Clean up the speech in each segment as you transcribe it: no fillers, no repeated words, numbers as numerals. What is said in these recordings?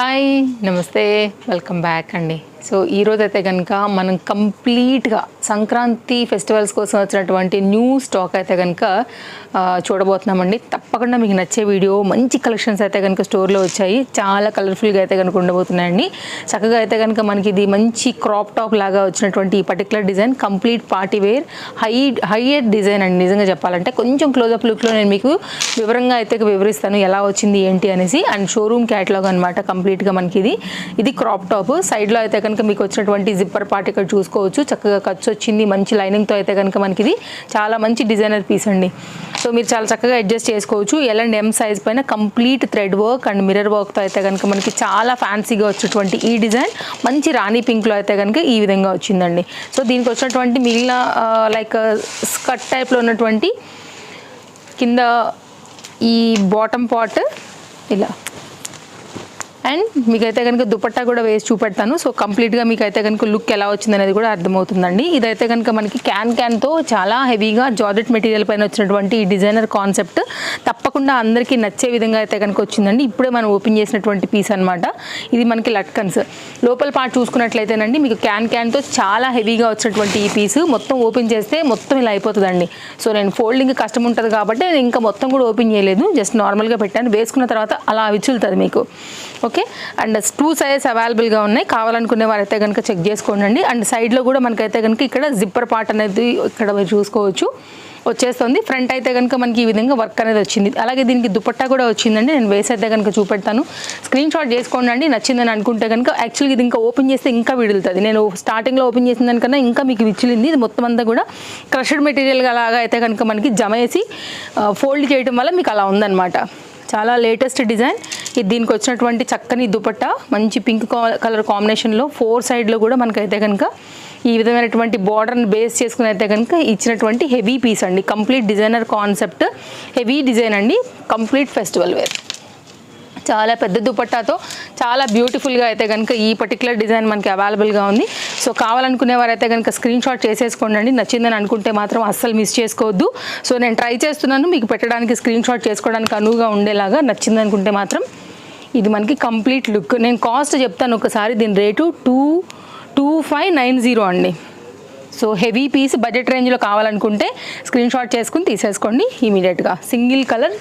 Hi నమస్తే welcome back అండి. So ఈరోజు అయితే కనుక మనం కంప్లీట్గా సంక్రాంతి ఫెస్టివల్స్ కోసం వచ్చినటువంటి న్యూ స్టాక్ అయితే కనుక చూడబోతున్నామండి. తప్పకుండా మీకు నచ్చే వీడియో. మంచి కలెక్షన్స్ అయితే కనుక స్టోర్లో వచ్చాయి. చాలా కలర్ఫుల్గా అయితే కనుక ఉండబోతున్నాయండి. చక్కగా అయితే కనుక మనకి ఇది మంచి క్రాప్ టాప్ లాగా వచ్చినటువంటి ఈ particular design complete party wear higher design అండి. నిజంగా చెప్పాలంటే కొంచెం క్లోజప్ లుక్లో నేను మీకు వివరంగా అయితే వివరిస్తాను ఎలా వచ్చింది ఏంటి అనేసి. అండ్ షోరూమ్ క్యాటలాగ్ అనమాట కంప్లీట్గా మనకి ఇది క్రాప్ టాప్. సైడ్లో అయితే కనుక మీకు వచ్చినటువంటి జిప్పర్ పార్ట్ ఇక్కడ చూసుకోవచ్చు. చక్కగా ఖర్చు వచ్చింది మంచి లైనింగ్తో అయితే కనుక మనకి ఇది చాలా మంచి డిజైనర్ పీస్ అండి. సో మీరు చాలా చక్కగా అడ్జస్ట్ చేసుకోవచ్చు. ఎల్ అండ్ ఎం సైజ్ పైన complete thread work and mirror వర్క్తో అయితే కనుక మనకి చాలా ఫ్యాన్సీగా వచ్చినటువంటి ఈ డిజైన్ మంచి రాణి పింక్లో అయితే కనుక ఈ విధంగా వచ్చిందండి. సో దీనికి వచ్చినటువంటి మిగిలిన లైక్ స్కర్ట్ టైప్లో ఉన్నటువంటి కింద ఈ బాటమ్ పార్ట్ ఇలా అండ్ మీకైతే కనుక దుపట్టా కూడా వేసి చూపెడతాను. సో కంప్లీట్గా మీకు అయితే కనుక లుక్ ఎలా వచ్చింది అనేది కూడా అర్థమవుతుందండి. ఇదైతే కనుక మనకి క్యాన్తో చాలా హెవీగా జార్జెట్ మెటీరియల్ పైన వచ్చినటువంటి ఈ డిజైనర్ కాన్సెప్ట్ తప్పకుండా అందరికీ నచ్చే విధంగా అయితే కనుక వచ్చిందండి. ఇప్పుడే మనం ఓపెన్ చేసినటువంటి పీస్ అనమాట. ఇది మనకి లట్కన్స్ లోపల పార్ట్ చూసుకున్నట్లయితేనండి మీకు క్యాన్తో చాలా హెవీగా వచ్చినటువంటి ఈ పీస్ మొత్తం ఓపెన్ చేస్తే మొత్తం ఇలా అయిపోతుందండి. సో నేను ఫోల్డింగ్ కష్టం ఉంటుంది కాబట్టి నేను ఇంకా మొత్తం కూడా ఓపెన్ చేయలేదు. జస్ట్ నార్మల్గా పెట్టాను. వేసుకున్న తర్వాత అలా విచులుతుంది మీకు. ఓకే. అండ్ 2 సైజెస్ అవైలబుల్గా ఉన్నాయి. కావాలనుకునే వారైతే కనుక చెక్ చేసుకోండి. అండ్ సైడ్లో కూడా మనకైతే కనుక ఇక్కడ జిప్పర్ పార్ట్ అనేది ఇక్కడ మీరు చూసుకోవచ్చు వచ్చేస్తుంది. ఫ్రంట్ అయితే కనుక మనకి ఈ విధంగా వర్క్ అనేది వచ్చింది. అలాగే దీనికి దుపట్టా కూడా వచ్చిందండి. నేను వేసి అయితే కనుక చూపెడతాను. స్క్రీన్ షాట్ చేసుకోండి. నచ్చిందని అనుకుంటే కనుక యాక్చువల్గా ఇది ఇంకా ఓపెన్ చేస్తే ఇంకా విడులుతుంది. నేను స్టార్టింగ్లో ఓపెన్ చేసిన దానికన్నా ఇంకా మీకు విచ్చిలింది. ఇది మొత్తం అంతా కూడా క్రషడ్ మెటీరియల్ లాగా అయితే కనుక మనకి జమేసి ఫోల్డ్ చేయడం వల్ల మీకు అలా ఉందన్నమాట. చాలా లేటెస్ట్ డిజైన్. ఇది దీనికి వచ్చినటువంటి చక్కని దుపట్టా మంచి పింక్ కలర్ కాంబినేషన్లో 4 సైడ్లో కూడా మనకైతే కనుక ఈ విధమైనటువంటి బార్డర్ని బేస్ చేసుకుని అయితే కనుక ఇచ్చినటువంటి హెవీ పీస్ అండి. Complete designer concept heavy design అండి. కంప్లీట్ ఫెస్టివల్ వేర్ చాలా పెద్ద దుపట్టాతో చాలా బ్యూటిఫుల్గా అయితే కనుక ఈ పర్టికులర్ డిజైన్ మనకి అవైలబుల్గా ఉంది. సో కావాలనుకునే వారైతే కనుక స్క్రీన్ షాట్ చేసేసుకోండి. నచ్చిందని అనుకుంటే మాత్రం అస్సలు మిస్ చేసుకోవద్దు. సో నేను ట్రై చేస్తున్నాను మీకు పెట్టడానికి స్క్రీన్ షాట్ చేసుకోవడానికి అనువుగా ఉండేలాగా. నచ్చింది అనుకుంటే మాత్రం ఇది మనకి కంప్లీట్ లుక్. నేను కాస్ట్ చెప్తాను ఒకసారి. దీని రేటు 2590 అండి. సో హెవీ పీస్ బడ్జెట్ రేంజ్లో కావాలనుకుంటే స్క్రీన్ షాట్ చేసుకుని తీసేసుకోండి ఇమీడియట్గా. సింగిల్ కలర్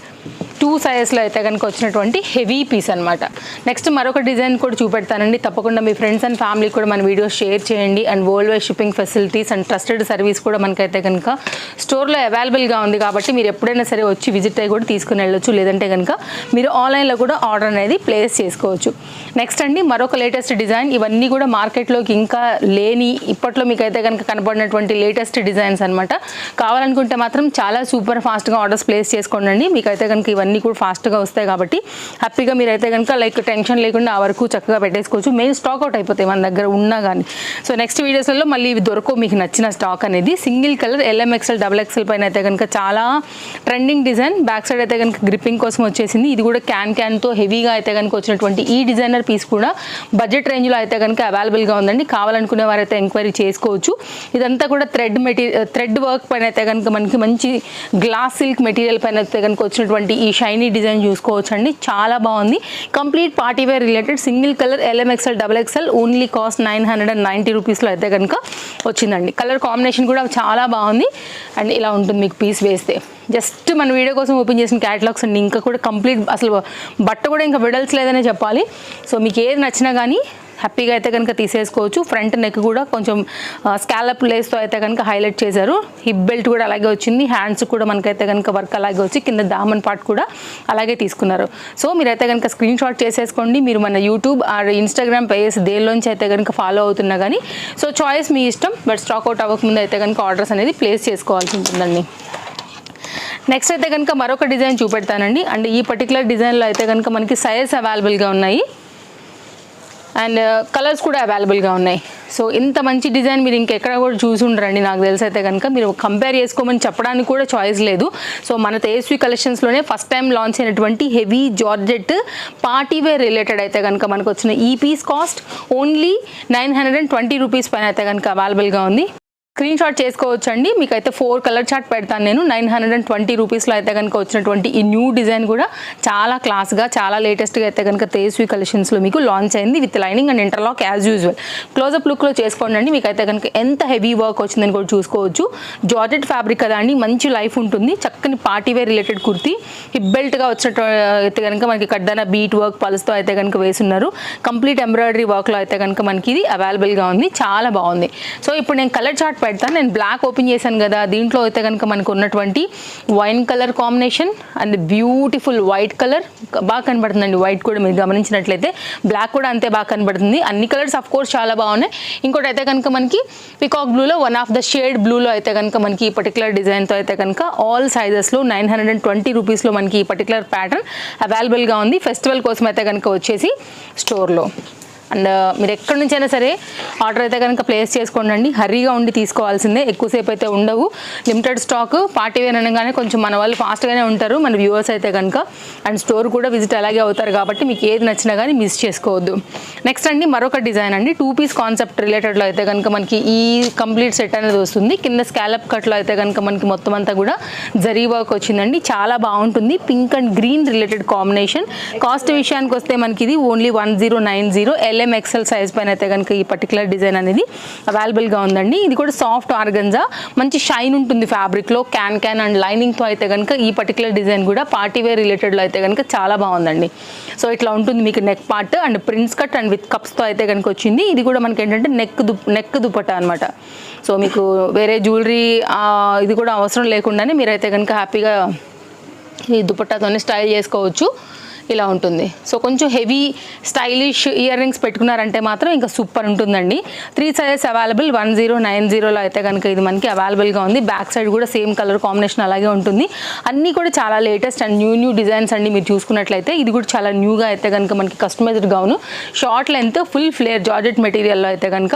2 సైజెస్లో అయితే కనుక వచ్చినటువంటి హెవీ పీస్ అనమాట. నెక్స్ట్ మరొక డిజైన్ కూడా చూపెడతానండి. తప్పకుండా మీ ఫ్రెండ్స్ అండ్ ఫ్యామిలీ కూడా మన వీడియోస్ షేర్ చేయండి. And world wide shipping facilities and trusted service కూడా మనకైతే కనుక స్టోర్లో అవైలబుల్గా ఉంది. కాబట్టి మీరు ఎప్పుడైనా సరే వచ్చి విజిట్ అయ్యి కూడా తీసుకుని వెళ్ళొచ్చు. లేదంటే కనుక మీరు ఆన్లైన్లో కూడా ఆర్డర్ అనేది ప్లేస్ చేసుకోవచ్చు. నెక్స్ట్ అండి మరొక లేటెస్ట్ డిజైన్. ఇవన్నీ కూడా మార్కెట్లోకి ఇంకా లేని ఇప్పట్లో మీకైతే కనుక కనపడినటువంటి లేటెస్ట్ డిజైన్స్ అనమాట. కావాలనుకుంటే మాత్రం చాలా సూపర్ ఫాస్ట్గా ఆర్డర్స్ ప్లేస్ చేసుకోండి. మీకైతే కనుక ఇవన్నీ కూడా ఫాస్ట్గా వస్తాయి కాబట్టి హ్యాపీగా మీరైతే కనుక లైక్ టెన్షన్ లేకుండా ఆ వరకు చక్కగా పెట్టేసుకోవచ్చు. మెయిన్ స్టాక్ అవుట్ అయిపోతాయి మన దగ్గర ఉన్నా కానీ. సో నెక్స్ట్ వీడియోస్లో మళ్ళీ ఇవి దొరకవు మీకు నచ్చిన స్టాక్ అనేది. సింగిల్ కలర్ LMXL XXL పైన అయితే కనుక చాలా ట్రెండింగ్ డిజైన్. బ్యాక్ సైడ్ అయితే కనుక గ్రిప్పింగ్ కోసం వచ్చేసింది. ఇది కూడా క్యాన్తో హెవీగా అయితే కనుక వచ్చినటువంటి ఈ డిజైనర్ పీస్ కూడా బడ్జెట్ రేంజ్లో అయితే కనుక అవైలబుల్గా ఉందండి. కావాలనుకునే వారైతే ఎంక్వైరీ చేసుకోవచ్చు. ఇదంతా కూడా థ్రెడ్ వర్క్ పైన అయితే కనుక మనకి మంచి గ్లాస్ సిల్క్ మెటీరియల్ పైన అయితే కనుక వచ్చినటువంటి ఈ షైనీ డిజైన్ చూసుకోవచ్చు అండి. చాలా బాగుంది. Complete party wear related single colour LMXL XXL only cost 990 రూపీస్లో అయితే కనుక వచ్చిందండి. కలర్ కాంబినేషన్ కూడా చాలా బాగుంది. అండ్ ఇలా ఉంటుంది మీకు పీస్ వేస్తే. జస్ట్ మన వీడియో కోసం ఓపెన్ చేసిన క్యాటలాగ్స్ అండి. ఇంకా కూడా కంప్లీట్ అసలు బట్ట కూడా ఇంకా విడల్చలేదనే చెప్పాలి. సో మీకు ఏది నచ్చినా కానీ హ్యాపీగా అయితే కనుక తీసేసుకోవచ్చు. ఫ్రంట్ నెక్ కూడా కొంచెం స్కాలప్ లేస్తో అయితే కనుక హైలైట్ చేశారు. హిప్ బెల్ట్ కూడా అలాగే వచ్చింది. హ్యాండ్స్ కూడా మనకైతే కనుక వర్క్ అలాగే వచ్చి కింద దామన్ పార్ట్ కూడా అలాగే తీసుకున్నారు. సో మీరైతే కనుక స్క్రీన్ షాట్ చేసేసుకోండి. మీరు మన యూట్యూబ్ ఆర్ ఇన్స్టాగ్రామ్ పేజెస్ దేనిలోంచి అయితే కనుక ఫాలో అవుతున్నా కానీ సో చాయిస్ మీ ఇష్టం. బట్ స్టాక్ అవుట్ అవ్వకముందు అయితే కనుక ఆర్డర్స్ అనేది ప్లేస్ చేసుకోవాల్సి ఉంటుందండి. నెక్స్ట్ అయితే కనుక మరొక డిజైన్ చూపెడతానండి. అండ్ ఈ పర్టికులర్ డిజైన్లో అయితే కనుక మనకి సైజెస్ అవైలబుల్గా ఉన్నాయి. అండ్ కలర్స్ కూడా అవైలబుల్గా ఉన్నాయి. సో ఇంత మంచి డిజైన్ మీరు ఇంకెక్కడ కూడా చూసి ఉండరండి నాకు తెలిసి. అయితే కనుక మీరు కంపేర్ చేసుకోమని చెప్పడానికి కూడా చాయిస్ లేదు. సో మన తేజస్వి కలెక్షన్స్లోనే ఫస్ట్ టైం లాంచ్ అయినటువంటి heavy georgette party wear related అయితే కనుక మనకు వచ్చిన ఈ పీస్ కాస్ట్ ఓన్లీ 920 రూపీస్ పైన అయితే కనుక అవైలబుల్గా ఉంది. స్క్రీన్ షాట్ చేసుకోవచ్చు అండి. మీకైతే 4 కలర్ చార్ట్ పెడతాను నేను. 920 రూపీస్లో అయితే కనుక వచ్చినటువంటి ఈ న్యూ డిజైన్ కూడా చాలా క్లాస్గా, చాలా లేటెస్ట్గా అయితే కనుక తేజస్వి కలెక్షన్స్లో మీకు లాంచ్ అయింది with lining and interlock as usual. Close up లుక్లో చేసుకోండి అండి. మీకైతే కనుక ఎంత హెవీ వర్క్ వచ్చిందని కూడా చూసుకోవచ్చు. జార్జెట్ ఫ్యాబ్రిక్ కదా అండి, మంచి లైఫ్ ఉంటుంది. చక్కని party wear related kurti hip బెల్ట్గా వచ్చినట్టు అయితే కనుక మనకి కడ్డాన బీట్ వర్క్ పల్స్తో అయితే కనుక వేసున్నారు. కంప్లీట్ ఎంబ్రాయిడరీ వర్క్లో అయితే కనుక మనకి ఇది అవైలబుల్గా ఉంది. చాలా బాగుంది. సో ఇప్పుడు నేను కలర్ చార్ట్ పెడతాను. నేను బ్లాక్ ఓపెన్ చేశాను కదా, దీంట్లో అయితే కనుక మనకు ఉన్నటువంటి wine colour combination and beautiful white colour బాగా కనబడుతుందండి. వైట్ కూడా మీరు గమనించినట్లయితే బ్లాక్ కూడా అంతే బాగా కనబడుతుంది. అన్ని కలర్స్ ఆఫ్ కోర్స్ చాలా బాగున్నాయి. ఇంకోటి అయితే కనుక మనకి పికాక్ బ్లూలో వన్ ఆఫ్ ద షేడ్ బ్లూలో అయితే కనుక మనకి ఈ పర్టికులర్ డిజైన్తో అయితే కనుక ఆల్ సైజెస్లో 920 రూపీస్లో మనకి ఈ పర్టికులర్ ప్యాటర్న్ అవైలబుల్గా ఉంది. ఫెస్టివల్ కోసం అయితే కనుక వచ్చేసి స్టోర్లో. అండ్ మీరు ఎక్కడి నుంచైనా సరే ఆర్డర్ అయితే కనుక ప్లేస్ చేసుకోండి అండి. హరీగా ఉండి తీసుకోవాల్సిందే, ఎక్కువసేపు అయితే ఉండవు. లిమిటెడ్ స్టాక్, పార్టీ వేర్ అనగానే కొంచెం మన వాళ్ళు ఫాస్ట్గానే ఉంటారు మన వ్యూవర్స్ అయితే కనుక. అండ్ స్టోర్ కూడా విజిట్ అలాగే అవుతారు కాబట్టి మీకు ఏది నచ్చినా కానీ మిస్ చేసుకోవద్దు. నెక్స్ట్ అండి మరొక డిజైన్ అండి, 2 పీస్ కాన్సెప్ట్ రిలేటెడ్లో అయితే కనుక మనకి ఈ కంప్లీట్ సెట్ అనేది వస్తుంది. కింద స్కాలప్ కట్లో అయితే కనుక మనకి మొత్తం అంతా కూడా జరీ వర్క్ వచ్చిందండి. చాలా బాగుంటుంది. Pink and green related combination. Cost విషయానికి వస్తే మనకి ఇది ఓన్లీ 1090 LMXL సైజ్ పైన అయితే కనుక ఈ పర్టికులర్ డిజైన్ అనేది అవైలబుల్గా ఉందండి. ఇది కూడా సాఫ్ట్ ఆర్గంజా, మంచి షైన్ ఉంటుంది ఫ్యాబ్రిక్లో. క్యాన్ అండ్ లైనింగ్తో అయితే కనుక ఈ పర్టికులర్ డిజైన్ కూడా పార్టీ వేర్ రిలేటెడ్లో అయితే కనుక చాలా బాగుందండి. సో ఇట్లా ఉంటుంది మీకు neck part and prince cut and with కప్స్తో అయితే కనుక వచ్చింది. ఇది కూడా మనకి ఏంటంటే నెక్ దుపట్టా అనమాట. సో మీకు వేరే జ్యువెలరీ ఇది కూడా అవసరం లేకుండానే మీరైతే కనుక హ్యాపీగా ఈ దుపట్టాతోనే స్టైల్ చేసుకోవచ్చు. ఇలా ఉంటుంది. సో కొంచెం హెవీ స్టైలిష్ ఇయర్ రింగ్స్ పెట్టుకున్నారంటే మాత్రం ఇంకా సూపర్ ఉంటుందండి. 3 సైజెస్ అవైలబుల్. 1090లో అయితే కనుక ఇది మనకి అవైలబుల్గా ఉంది. బ్యాక్ సైడ్ కూడా సేమ్ కలర్ కాంబినేషన్ అలాగే ఉంటుంది. అన్నీ కూడా చాలా లేటెస్ట్ అండ్ న్యూ డిజైన్స్ అండి. మీరు చూసుకున్నట్లయితే ఇది కూడా చాలా న్యూగా అయితే కనుక మనకి customised gown, short length, full flare georgette మెటీరియల్లో అయితే కనుక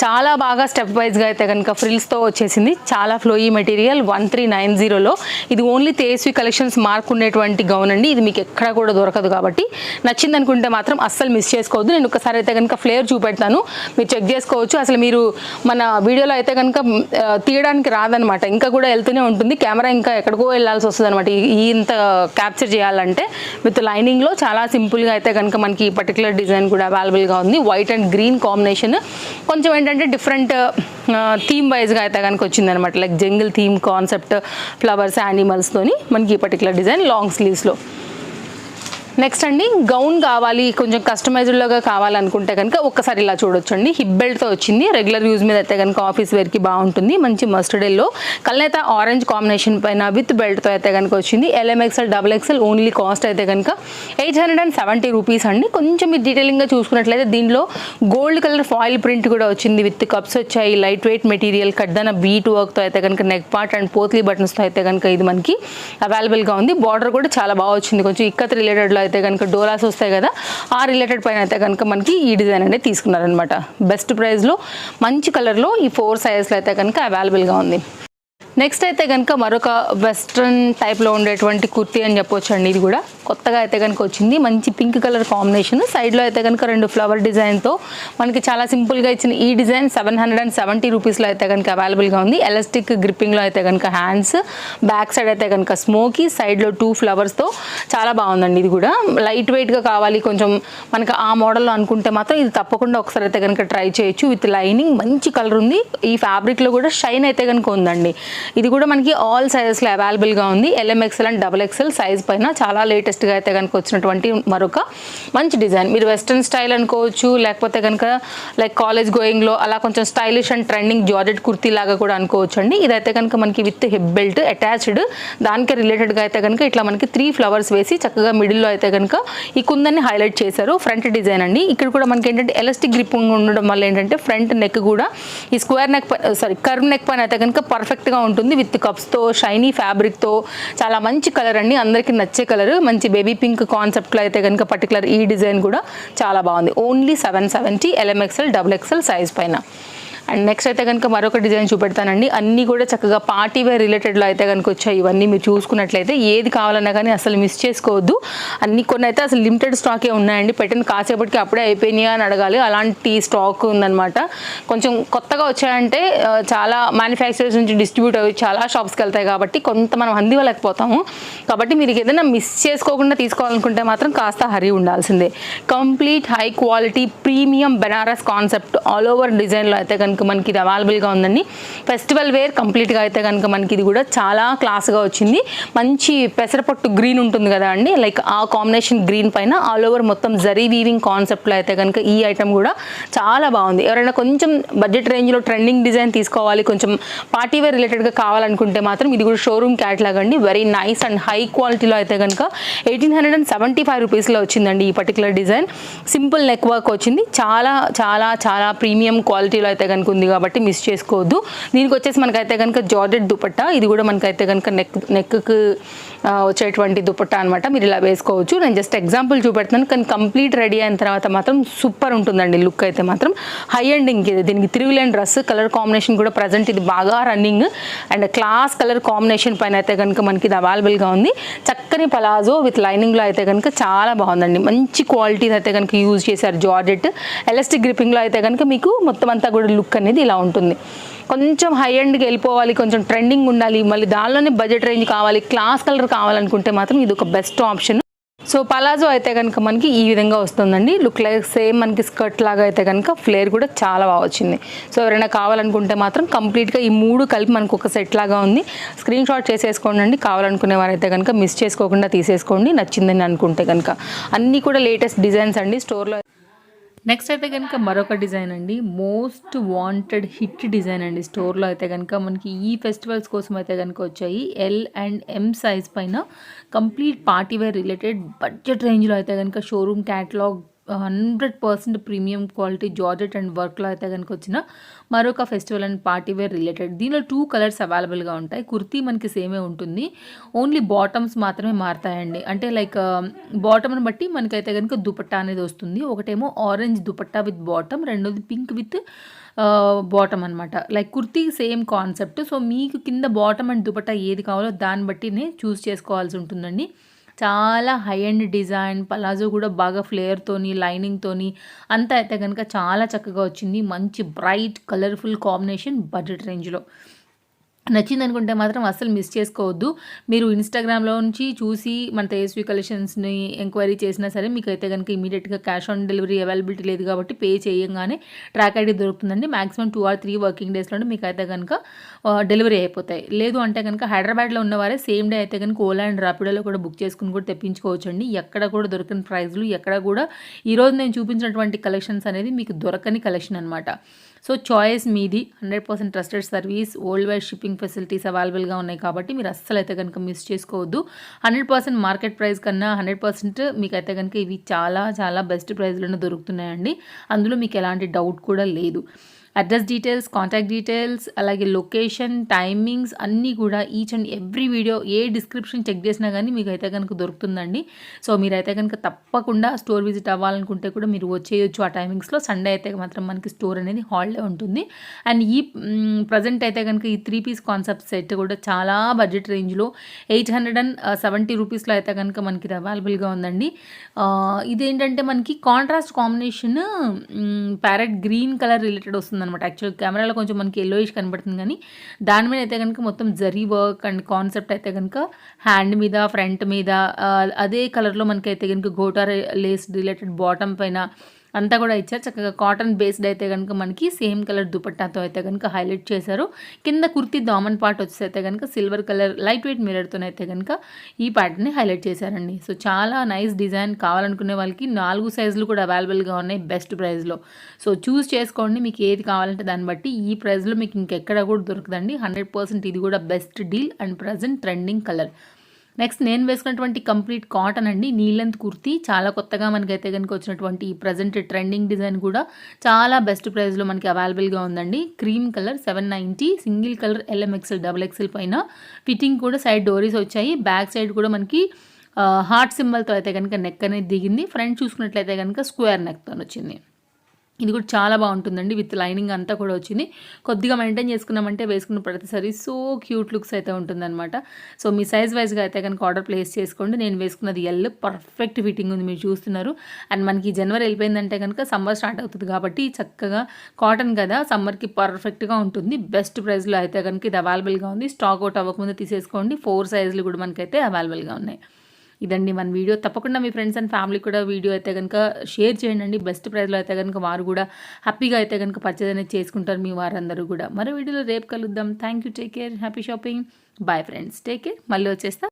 చాలా బాగా స్టెప్ వైజ్గా అయితే కనుక ఫ్రిల్స్తో వచ్చేసింది. చాలా ఫ్లోయీ మెటీరియల్. 1390లో ఇది ఓన్లీ తేజస్వి కలెక్షన్స్ మార్క్ ఉండేటువంటి గౌన్ అండి. ఇది మీకు ఎక్కడ కూడా దొరకదు కాబట్టి నచ్చింది అనుకుంటే మాత్రం అస్సలు మిస్ చేసుకోవద్దు. నేను ఒకసారి అయితే కనుక ఫ్లేర్ చూపెడతాను, మీరు చెక్ చేసుకోవచ్చు. అసలు మీరు మన వీడియోలో అయితే కనుక తీయడానికి రాదనమాట, ఇంకా కూడా వెళ్తూనే ఉంటుంది కెమెరా, ఇంకా ఎక్కడికో వెళ్ళాల్సి వస్తుంది అనమాట ఇంత క్యాప్చర్ చేయాలంటే. విత్ లైనింగ్లో చాలా సింపుల్గా అయితే కనుక మనకి ఈ పర్టికులర్ డిజైన్ కూడా అవైలబుల్గా ఉంది. వైట్ అండ్ గ్రీన్ కాంబినేషన్, కొంచెం ఏంటంటే డిఫరెంట్ థీమ్ వైజ్గా అయితే కనుక వచ్చిందనమాట. Like jungle theme concept, flowers, యానిమల్స్తోని మనకి ఈ పర్టికులర్ డిజైన్ లాంగ్ స్లీవ్స్లో. నెక్స్ట్ అండి గౌన్ కావాలి, కొంచెం కస్టమైజ్డ్గా కావాలనుకుంటే కనుక ఒక్కసారి ఇలా చూడొచ్చండి. హిప్ బెల్ట్తో వచ్చింది. రెగ్యులర్ యూజ్ మీద అయితే కనుక ఆఫీస్ వేర్కి బాగుంటుంది. మంచి మస్టర్డ్ ఎల్లో, కల్నేత ఆరెంజ్ కాంబినేషన్ పైన విత్ బెల్ట్తో అయితే కనుక వచ్చింది. LMXL XXL ఓన్లీ కాస్ట్ అయితే కనుక 870 రూపీస్ అండి. కొంచెం మీరు డీటెయిలింగ్గా చూసుకున్నట్లయితే దీనిలో గోల్డ్ కలర్ ఫాయిల్ ప్రింట్ కూడా వచ్చింది. విత్ కప్స్ వచ్చాయి. లైట్ వెయిట్ మెటీరియల్, కడ్దాన బీట్ వర్క్తో అయితే కనుక నెక్ పార్ట్ అండ్ పోత్లీ బటన్స్తో అయితే కనుక ఇది మనకి అవైలబుల్గా ఉంది. బార్డర్ కూడా చాలా బాగా వచ్చింది. కొంచెం ఇక్కత్ రిలేటెడ్లో అయితే కనుక డోలాస్ వస్తాయి కదా, ఆ రిలేటెడ్ పైన అయితే కనుక మనకి ఈ డిజైన్ అనేది తీసుకున్నారనమాట. బెస్ట్ ప్రైస్లో మంచి కలర్లో ఈ 4 సైజెస్లో అయితే కనుక అవైలబుల్గా ఉంది. నెక్స్ట్ అయితే కనుక మరొక వెస్ట్రన్ టైప్లో ఉండేటువంటి కుర్తీ అని చెప్పొచ్చు అండి. ఇది కూడా కొత్తగా అయితే కనుక వచ్చింది. మంచి పింక్ కలర్ కాంబినేషన్, సైడ్లో అయితే కనుక 2 ఫ్లవర్ డిజైన్తో మనకి చాలా సింపుల్గా ఇచ్చిన ఈ డిజైన్ 770 రూపీస్లో అయితే కనుక అవైలబుల్గా ఉంది. ఎలాస్టిక్ గ్రిప్పింగ్లో అయితే కనుక హ్యాండ్స్, బ్యాక్ సైడ్ అయితే కనుక స్మోకీ, సైడ్లో 2 ఫ్లవర్స్తో చాలా బాగుందండి. ఇది కూడా లైట్ వెయిట్గా కావాలి కొంచెం మనకి ఆ మోడల్లో అనుకుంటే మాత్రం ఇది తప్పకుండా ఒకసారి అయితే కనుక ట్రై చేయొచ్చు. విత్ లైనింగ్ మంచి కలర్ ఉంది. ఈ ఫ్యాబ్రిక్లో కూడా షైన్ అయితే కనుక ఉందండి. ఇది కూడా మనకి ఆల్ సైజెస్లో అవైలబుల్గా ఉంది. LMXL అండ్ XXL సైజ్ పైన చాలా లేటెస్ట్గా అయితే కనుక వచ్చినటువంటి మరొక మంచి డిజైన్. మీరు వెస్ట్రన్ స్టైల్ అనుకోవచ్చు, లేకపోతే కనుక లైక్ కాలేజ్ గోయింగ్లో అలా కొంచెం stylish and trending georgette kurti లాగా కూడా అనుకోవచ్చు అండి. ఇదైతే కనుక మనకి విత్ హిప్ బెల్ట్ అటాచ్డ్, దానికి రిలేటెడ్గా అయితే కనుక ఇట్లా మనకి 3 ఫ్లవర్స్ వేసి చక్కగా మిడిల్లో అయితే కనుక ఈ కుందన్ని హైలైట్ చేశారు. ఫ్రంట్ డిజైన్ అండి. ఇక్కడ కూడా మనకి ఏంటంటే ఎలాస్టిక్ గ్రిప్పింగ్ ఉండడం వల్ల ఏంటంటే ఫ్రంట్ నెక్ కూడా ఈ స్క్వేర్ నెక్ కర్వ్ నెక్ పైన అయితే కనుక పర్ఫెక్ట్గా ఉంటుంది. విత్ కప్స్తో, షైనీ ఫ్యాబ్రిక్తో చాలా మంచి కలర్ అండి. అందరికీ నచ్చే కలర్. మంచి బేబీ పింక్ కాన్సెప్ట్లో అయితే కనుక పర్టికులర్ ఈ డిజైన్ కూడా చాలా బాగుంది. ఓన్లీ 770 LMXL XXL సైజ్ పైన. అండ్ నెక్స్ట్ అయితే కనుక మరొక డిజైన్ చూపెడతానండి. అన్నీ కూడా చక్కగా పార్టీ వేర్ రిలేటెడ్లో అయితే కనుక వచ్చాయి. ఇవన్నీ మీరు చూసుకున్నట్లయితే ఏది కావాలన్నా కానీ అసలు మిస్ చేసుకోవద్దు. కొన్ని అయితే అసలు లిమిటెడ్ స్టాకే ఉన్నాయండి. పెట్టిన కాసేపటికి అప్పుడే అయిపోయినాయా అని అడగాలి, అలాంటి స్టాక్ ఉందన్నమాట. కొంచెం కొత్తగా వచ్చాయంటే చాలా మ్యానుఫ్యాక్చరర్స్ నుంచి డిస్ట్రిబ్యూట్ అవి చాలా షాప్స్కి వెళ్తాయి కాబట్టి కొంత మనం అందివ్వలేకపోతాము. కాబట్టి మీరు ఏదైనా మిస్ చేసుకోకుండా తీసుకోవాలనుకుంటే మాత్రం కాస్త హరి ఉండాల్సిందే. Complete high quality premium Banaras concept all over డిజైన్లో అయితే కనుక మనకి ఇది అవైలబుల్గా ఉందండి. ఫెస్టివల్ వేర్ కంప్లీట్గా అయితే కనుక మనకి ఇది కూడా చాలా క్లాస్గా వచ్చింది. మంచి పెసరపట్టు గ్రీన్ ఉంటుంది కదా అండి, లైక్ ఆ కాంబినేషన్ గ్రీన్ పైన ఆల్ ఓవర్ మొత్తం జరీ వీవింగ్ కాన్సెప్ట్లో అయితే కనుక ఈ ఐటమ్ కూడా చాలా బాగుంది. ఎవరైనా కొంచెం బడ్జెట్ రేంజ్లో ట్రెండింగ్ డిజైన్ తీసుకోవాలి, కొంచెం పార్టీ వేర్ రిలేటెడ్గా కావాలనుకుంటే మాత్రం ఇది కూడా షోరూమ్ క్యాట్లాగ్ అండి. వెరీ నైస్ అండ్ హై క్వాలిటీలో అయితే కనుక 1875 రూపీస్లో వచ్చిందండి ఈ particular design. Simple neck work వచ్చింది. చాలా చాలా చాలా ప్రీమియం క్వాలిటీలో అయితే కనుక ఉంది కాబట్టి మిస్ చేసుకోవద్దు. దీనికి వచ్చేసి మనకైతే కనుక జార్జెట్ దుపట్టా, ఇది కూడా మనకైతే కనుక నెక్కి వచ్చేటువంటి దుపట్టా అనమాట. మీరు ఇలా వేసుకోవచ్చు. నేను జస్ట్ ఎగ్జాంపుల్ చూపెడుతున్నాను, కానీ కంప్లీట్ రెడీ అయిన తర్వాత మాత్రం సూపర్ ఉంటుందండి. లుక్ అయితే మాత్రం హై అండ్ ఇంకేది. దీనికి తిరుగులేని డ్రెస్ కలర్ కాంబినేషన్ కూడా ప్రజెంట్ ఇది బాగా running and class colour combination పైన అయితే కనుక మనకి ఇది అవైలబుల్గా ఉంది. చక్కని పలాజో విత్ లైనింగ్లో అయితే కనుక చాలా బాగుందండి. మంచి క్వాలిటీ అయితే కనుక యూజ్ చేశారు. జార్జెట్ ఎలాస్టిక్ గ్రిప్పింగ్లో అయితే కనుక మీకు మొత్తం అంతా కూడా లుక్ అనేది ఇలా ఉంటుంది. కొంచెం హై ఎండ్కి వెళ్ళిపోవాలి, కొంచెం ట్రెండింగ్ ఉండాలి, మళ్ళీ దానిలోనే బడ్జెట్ రేంజ్ కావాలి, క్లాస్ కలర్ కావాలనుకుంటే మాత్రం ఇది ఒక బెస్ట్ ఆప్షన్. సో పలాజో అయితే కనుక మనకి ఈ విధంగా వస్తుందండి. లుక్ లైక్ సేమ్ మనకి స్కర్ట్ లాగా అయితే కనుక ఫ్లేర్ కూడా చాలా బాగా వచ్చింది. సో ఎవరైనా కావాలనుకుంటే మాత్రం కంప్లీట్గా ఈ మూడు కలిపి మనకు ఒక సెట్ లాగా ఉంది. స్క్రీన్ షాట్ చేసేసుకోండి అండి. కావాలనుకునే వారైతే కనుక మిస్ చేసుకోకుండా తీసేసుకోండి, నచ్చిందని అనుకుంటే కనుక. అన్నీ కూడా లేటెస్ట్ డిజైన్స్ అండి స్టోర్లో. నెక్స్ట్ అయితే కనుక మరొక డిజైన్ అండి, మోస్ట్ వాంటెడ్ హిట్ డిజైన్ అండి. స్టోర్లో అయితే కనుక మనకి ఈ ఫెస్టివల్స్ కోసం అయితే కనుక వచ్చాయి. ఎల్ అండ్ ఎం సైజ్ పైన complete party wear related budget రేంజ్లో అయితే కనుక showroom catalogue 100% premium quality georgette and వర్క్లో అయితే కనుక వచ్చిన మరొక festival and party wear related. దీనిలో 2 కలర్స్ అవైలబుల్గా ఉంటాయి. కుర్తీ మనకి సేమే ఉంటుంది, ఓన్లీ బాటమ్స్ మాత్రమే మారుతాయండి. అంటే లైక్ బాటమ్ని బట్టి మనకైతే కనుక దుపట్టా అనేది వస్తుంది. ఒకటేమో ఆరెంజ్ దుపట్టా విత్ బాటమ్, రెండోది పింక్ విత్ బాటమ్ అనమాట. Like kurti same concept. So మీకు కింద బాటమ్ అండ్ దుపట్టా ఏది కావాలో దాన్ని బట్టినే చూస్ చేసుకోవాల్సి ఉంటుందండి. చాలా హై అండ్ డిజైన్, పలాజో కూడా బాగా ఫ్లేయర్తోని లైనింగ్తోని అంతా అయితే కనుక చాలా చక్కగా వచ్చింది. మంచి బ్రైట్ కలర్ఫుల్ కాంబినేషన్ బడ్జెట్ రేంజ్లో. నచ్చింది అనుకుంటే మాత్రం అస్సలు మిస్ చేసుకోవద్దు. మీరు ఇన్స్టాగ్రామ్లో నుంచి చూసి మన తేజస్వి కలెక్షన్స్ని ఎంక్వైరీ చేసినా సరే మీకు అయితే కనుక ఇమీడియట్గా క్యాష్ ఆన్ డెలివరీ అవైలబిలిటీ లేదు కాబట్టి పే చేయగానే ట్రాక్ ఐడి దొరుకుతుందండి. మాక్సిమం 2 or 3 వర్కింగ్ డేస్లోనే మీకు అయితే కనుక డెలివరీ అయిపోతాయి. లేదు అంటే కనుక హైదరాబాద్లో ఉన్నవారే సేమ్ డే అయితే కనుక ఓలా అండ్ రాపిడోలో కూడా బుక్ చేసుకుని కూడా తెప్పించుకోవచ్చు అండి. ఎక్కడ కూడా దొరకని ప్రైజ్లు, ఎక్కడ కూడా ఈరోజు నేను చూపించినటువంటి కలెక్షన్స్ అనేది మీకు దొరకని కలెక్షన్ అనమాట. సో చాయిస్ మీది. 100% trusted service, world wide shipping facilities అవైలబుల్గా ఉన్నాయి కాబట్టి మీరు అస్సలు అయితే కనుక మిస్ చేసుకోవద్దు. 100% మార్కెట్ ప్రైస్ కన్నా 100% మీకు అయితే కనుక ఇవి చాలా చాలా బెస్ట్ ప్రైస్లోనే దొరుకుతున్నాయండి. అందులో మీకు ఎలాంటి డౌట్ కూడా లేదు. అడ్రస్ డీటెయిల్స్, కాంటాక్ట్ డీటెయిల్స్, అలాగే లొకేషన్, టైమింగ్స్ అన్నీ కూడా ఈచ్ అండ్ ఎవ్రీ వీడియో ఏ డిస్క్రిప్షన్ చెక్ చేసినా కానీ మీకు అయితే కనుక దొరుకుతుందండి. సో మీరైతే కనుక తప్పకుండా స్టోర్ విజిట్ అవ్వాలనుకుంటే కూడా మీరు వచ్చేయచ్చు ఆ టైమింగ్స్లో. సండే అయితే మాత్రం మనకి స్టోర్ అనేది హాలిడే ఉంటుంది. అండ్ ఈ ప్రజెంట్ అయితే కనుక ఈ 3 పీస్ కాన్సెప్ట్ సెట్ కూడా చాలా బడ్జెట్ రేంజ్లో 870 రూపీస్లో అయితే కనుక మనకి ఇది అవైలబుల్గా ఉందండి. ఇదేంటంటే మనకి contrast combination parrot green colour related వస్తుంది అనమాట. యాక్చువల్ కెమెరాలో కొంచెం మనకి ఎల్లోయిష్ కనబడుతుంది, కానీ దాని మీద అయితే కనుక మొత్తం జరీ వర్క్ అండ్ కాన్సెప్ట్ అయితే కనుక హ్యాండ్ మీద, ఫ్రంట్ మీద అదే కలర్లో మనకైతే కనుక గోటా లేస్ రిలేటెడ్ బాటమ్ పైన అంతా కూడా ఇచ్చారు. చక్కగా కాటన్ బేస్డ్ అయితే కనుక మనకి సేమ్ కలర్ దుపట్టాతో అయితే కనుక హైలైట్ చేశారు. కింద కుర్తీ దామన్ పార్ట్ వచ్చేసి అయితే కనుక సిల్వర్ కలర్ లైట్ వెయిట్ మిర్రర్తో అయితే కనుక ఈ ప్యాటర్న్ని హైలైట్ చేశారండి. సో చాలా నైస్ డిజైన్. కావాలనుకునే వాళ్ళకి 4 సైజులు కూడా అవైలబుల్గా ఉన్నాయి బెస్ట్ ప్రైస్లో. సో చూస్ చేసుకోండి, మీకు ఏది కావాలంటే దాన్ని బట్టి. ఈ ప్రైస్లో మీకు ఇంకెక్కడ కూడా దొరకదండి. 100% ఇది కూడా best deal and present trending colour. Next నేను వేసుకున్నటువంటి కంప్లీట్ కాటన్ అండి, నీ లెంత్ కుర్తీ. చాలా కొత్తగా మనకైతే కనుక వచ్చినటువంటి ఈ ప్రజెంట్ ట్రెండింగ్ డిజైన్ కూడా చాలా బెస్ట్ ప్రైస్లో మనకి అవైలబుల్గా ఉందండి. Cream colour 790, single colour LMXL XXL పైన ఫిట్టింగ్ కూడా సైడ్ డోరీస్ వచ్చాయి. బ్యాక్ సైడ్ కూడా మనకి హార్ట్ సింబల్తో అయితే కనుక నెక్ అనేది దిగింది. ఫ్రంట్ చూసుకున్నట్లయితే కనుక స్క్వేర్ నెక్తో వచ్చింది. ఇది కూడా చాలా బాగుంటుందండి. విత్ లైనింగ్ అంతా కూడా వచ్చింది. కొద్దిగా మెయింటైన్ చేసుకున్నామంటే వేసుకున్న ప్రతిసారి సో క్యూట్ లుక్స్ అయితే ఉంటుందన్నమాట. సో మీ సైజ్ వైజ్గా అయితే కనుక ఆర్డర్ ప్లేస్ చేసుకోండి. నేను వేసుకున్నది ఎల్, పర్ఫెక్ట్ ఫిట్టింగ్ ఉంది, మీరు చూస్తున్నారు. అండ్ మనకి జనవరి వెళ్ళిపోయిందంటే కనుక సమ్మర్ స్టార్ట్ అవుతుంది కాబట్టి చక్కగా కాటన్ కదా, సమ్మర్కి పర్ఫెక్ట్గా ఉంటుంది. బెస్ట్ ప్రైస్లో అయితే కనుక ఇది అవైలబుల్గా ఉంది. స్టాక్ అవుట్ అవ్వకముందు తీసేసుకోండి. 4 సైజులు కూడా మనకైతే అవైలబుల్గా ఉన్నాయి. ఇదండి మన వీడియో. తప్పకుండా మీ ఫ్రెండ్స్ అండ్ ఫ్యామిలీ కూడా వీడియో అయితే కనుక షేర్ చేయండి. బెస్ట్ ప్రైస్లో అయితే కనుక వారు కూడా హ్యాపీగా అయితే కనుక పర్చేజ్ అనేది చేసుకుంటారు మీ వారందరూ కూడా. మరో వీడియోలో రేపు కలుద్దాం. Thank you, take care, happy shopping, bye friends, take care. మళ్ళీ వచ్చేస్తా.